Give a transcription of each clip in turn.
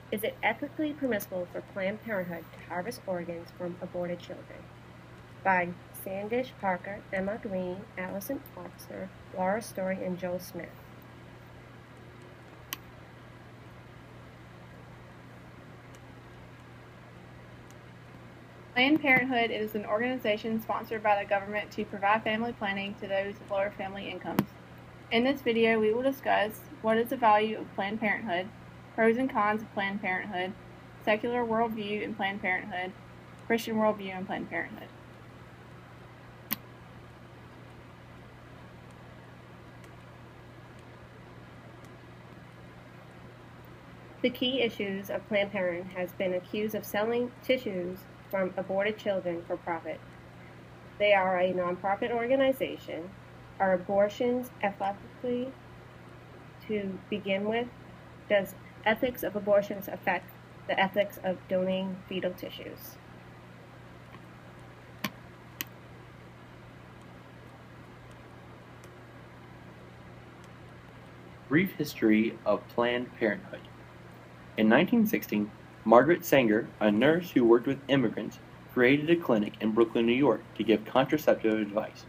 Is it ethically permissible for Planned Parenthood to harvest organs from aborted children? By Sandish Parker, Emma Green, Allison Foxer, Laura Story, and Joel Smith. Planned Parenthood is an organization sponsored by the government to provide family planning to those with lower family incomes. In this video, we will discuss what is the value of Planned Parenthood, pros and cons of Planned Parenthood, secular worldview in Planned Parenthood, Christian worldview in Planned Parenthood. The key issues of Planned Parenthood has been accused of selling tissues from aborted children for profit. They are a nonprofit organization. Are abortions ethically to begin with? Does ethics of abortions affect the ethics of donating fetal tissues? Brief history of Planned Parenthood. In 1916, Margaret Sanger, a nurse who worked with immigrants, created a clinic in Brooklyn, New York to give contraceptive advice.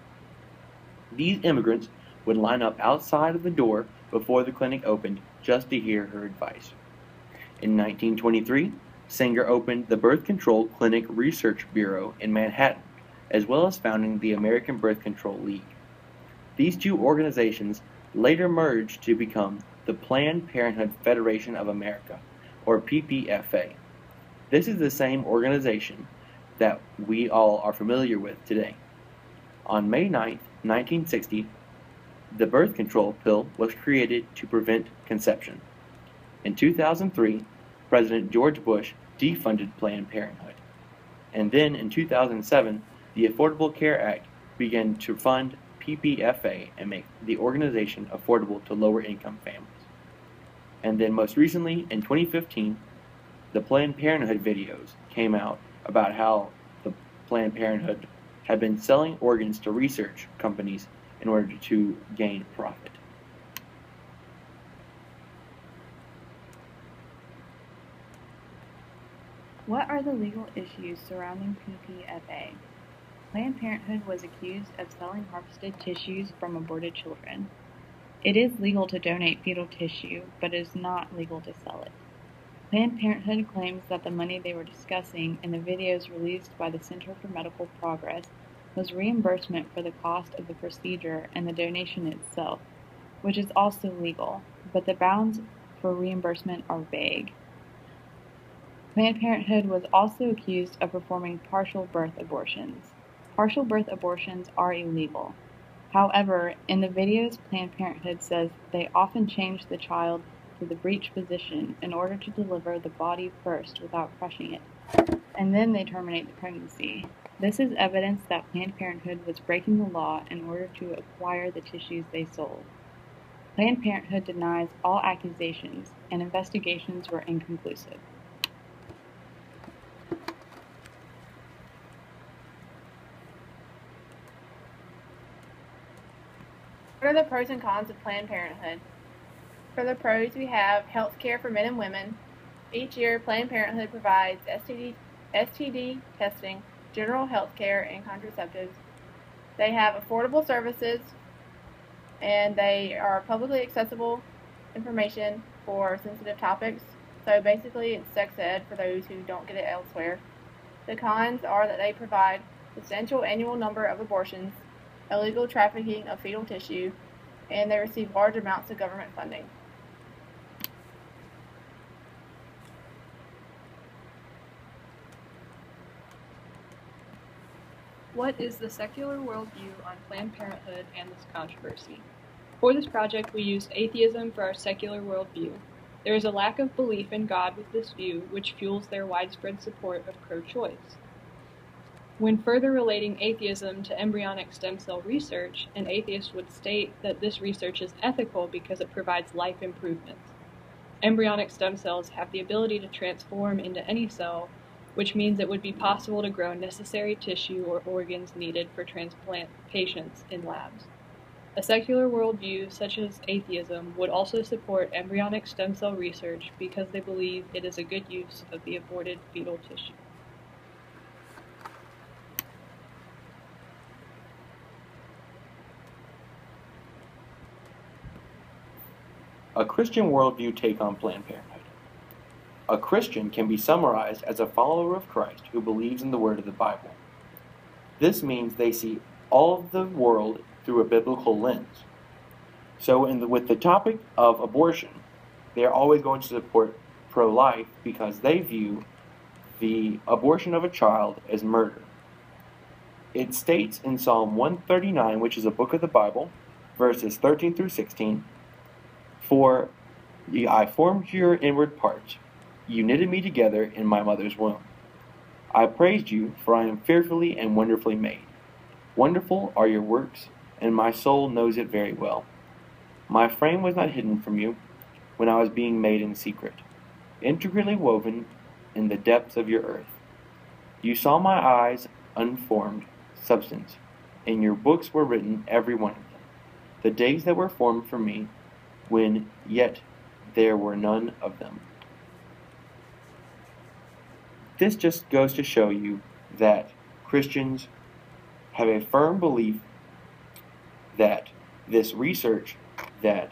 These immigrants would line up outside of the door before the clinic opened just to hear her advice. In 1923, Sanger opened the Birth Control Clinic Research Bureau in Manhattan, as well as founding the American Birth Control League. These two organizations later merged to become the Planned Parenthood Federation of America, or PPFA. This is the same organization that we all are familiar with today. On May 9, 1960, the birth control pill was created to prevent conception. In 2003, President George Bush defunded Planned Parenthood. And then in 2007, the Affordable Care Act began to fund PPFA and make the organization affordable to lower-income families. And then most recently, in 2015, the Planned Parenthood videos came out about how the Planned Parenthood had been selling organs to research companies in order to gain profit. What are the legal issues surrounding PPFA? Planned Parenthood was accused of selling harvested tissues from aborted children. It is legal to donate fetal tissue, but it is not legal to sell it. Planned Parenthood claims that the money they were discussing in the videos released by the Center for Medical Progress was reimbursement for the cost of the procedure and the donation itself, which is also legal, but the bounds for reimbursement are vague. Planned Parenthood was also accused of performing partial birth abortions. Partial birth abortions are illegal. However, in the videos, Planned Parenthood says they often change the child to the breech position in order to deliver the body first without crushing it, and then they terminate the pregnancy. This is evidence that Planned Parenthood was breaking the law in order to acquire the tissues they sold. Planned Parenthood denies all accusations, and investigations were inconclusive. What are the pros and cons of Planned Parenthood? For the pros, we have health care for men and women. Each year, Planned Parenthood provides STD testing, general health care, and contraceptives. They have affordable services, and they are publicly accessible information for sensitive topics. So basically, it's sex ed for those who don't get it elsewhere. The cons are that they provide substantial annual number of abortions, illegal trafficking of fetal tissue, and they receive large amounts of government funding. What is the secular worldview on Planned Parenthood and this controversy? For this project, we used atheism for our secular worldview. There is a lack of belief in God with this view, which fuels their widespread support of pro-choice. When further relating atheism to embryonic stem cell research, an atheist would state that this research is ethical because it provides life improvements. Embryonic stem cells have the ability to transform into any cell, which means it would be possible to grow necessary tissue or organs needed for transplant patients in labs. A secular worldview, such as atheism, would also support embryonic stem cell research because they believe it is a good use of the aborted fetal tissue. A Christian worldview take on Planned Parenthood. A Christian can be summarized as a follower of Christ who believes in the word of the Bible. This means they see all of the world through a biblical lens. So with the topic of abortion, they are always going to support pro-life because they view the abortion of a child as murder. It states in Psalm 139, which is a book of the Bible, verses 13 through 16, "For I formed your inward parts. You knitted me together in my mother's womb. I praised you, for I am fearfully and wonderfully made. Wonderful are your works, and my soul knows it very well. My frame was not hidden from you when I was being made in secret, intricately woven in the depths of your earth. You saw my eyes unformed substance. In your books were written, every one of them, the days that were formed for me, when yet there were none of them." This just goes to show you that Christians have a firm belief that this research that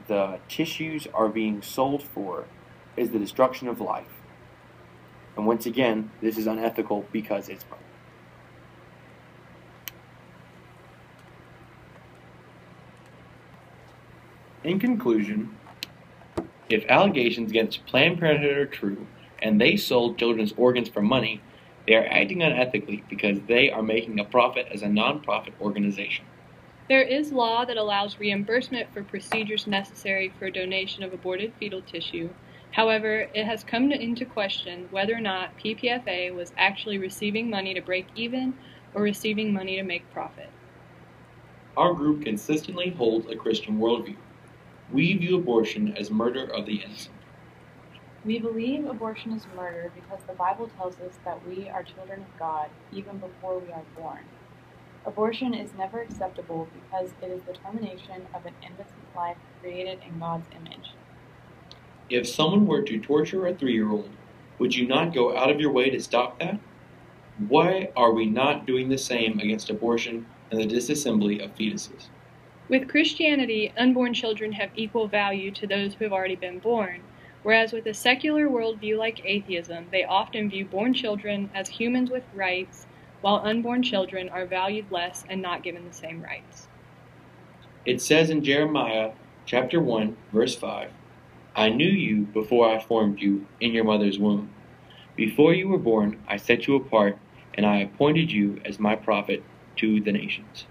the tissues are being sold for is the destruction of life. And once again, this is unethical because it's murder. In conclusion, if allegations against Planned Parenthood are true, and they sold children's organs for money, they are acting unethically because they are making a profit as a non-profit organization. There is law that allows reimbursement for procedures necessary for donation of aborted fetal tissue. However, it has come into question whether or not PPFA was actually receiving money to break even or receiving money to make profit. Our group consistently holds a Christian worldview. We view abortion as murder of the innocent. We believe abortion is murder because the Bible tells us that we are children of God even before we are born. Abortion is never acceptable because it is the termination of an innocent life created in God's image. If someone were to torture a 3-year-old, would you not go out of your way to stop that? Why are we not doing the same against abortion and the disassembly of fetuses? With Christianity, unborn children have equal value to those who have already been born, whereas with a secular worldview like atheism, they often view born children as humans with rights, while unborn children are valued less and not given the same rights. It says in Jeremiah chapter 1, verse 5, "I knew you before I formed you in your mother's womb. Before you were born, I set you apart, and I appointed you as my prophet to the nations."